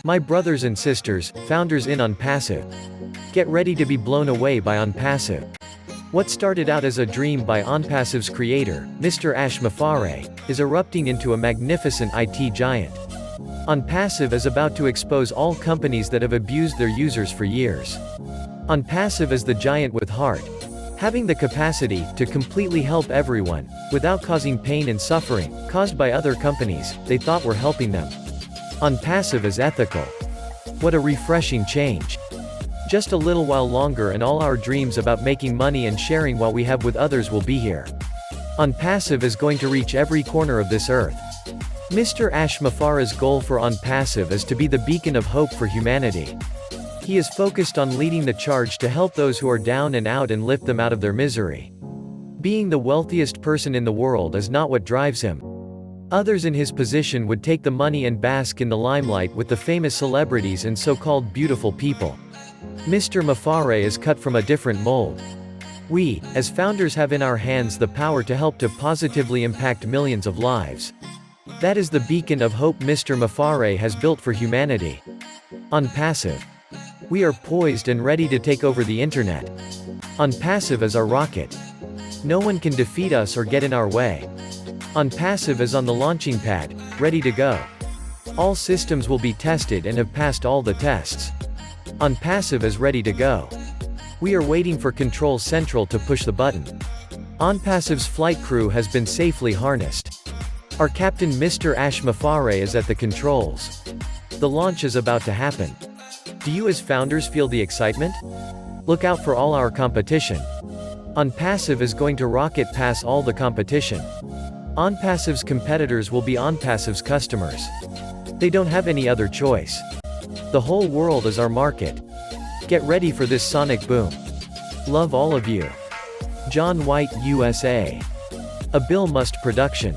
My brothers and sisters, founders in OnPassive. Get ready to be blown away by OnPassive. What started out as a dream by OnPassive's creator, Mr. Ash Mufareh, is erupting into a magnificent IT giant. OnPassive is about to expose all companies that have abused their users for years. OnPassive is the giant with heart, having the capacity to completely help everyone, without causing pain and suffering, caused by other companies they thought were helping them. OnPassive is ethical. What a refreshing change. Just a little while longer and all our dreams about making money and sharing what we have with others will be here. OnPassive is going to reach every corner of this earth. Mr. Ash Mufareh's goal for OnPassive is to be the beacon of hope for humanity. He is focused on leading the charge to help those who are down and out and lift them out of their misery. Being the wealthiest person in the world is not what drives him. Others in his position would take the money and bask in the limelight with the famous celebrities and so-called beautiful people. Mr. Mufareh is cut from a different mold. We, as founders, have in our hands the power to help to positively impact millions of lives. That is the beacon of hope Mr. Mufareh has built for humanity. OnPassive. We are poised and ready to take over the internet. OnPassive is our rocket. No one can defeat us or get in our way. OnPassive is on the launching pad, ready to go. All systems will be tested and have passed all the tests. OnPassive is ready to go. We are waiting for Control Central to push the button. OnPassive's flight crew has been safely harnessed. Our captain Mr. Ash Mufareh is at the controls. The launch is about to happen. Do you as founders feel the excitement? Look out for all our competition. OnPassive is going to rocket past all the competition. OnPassive's competitors will be OnPassive's customers. They don't have any other choice. The whole world is our market. Get ready for this sonic boom. Love all of you. John White, USA. A Bill Must production.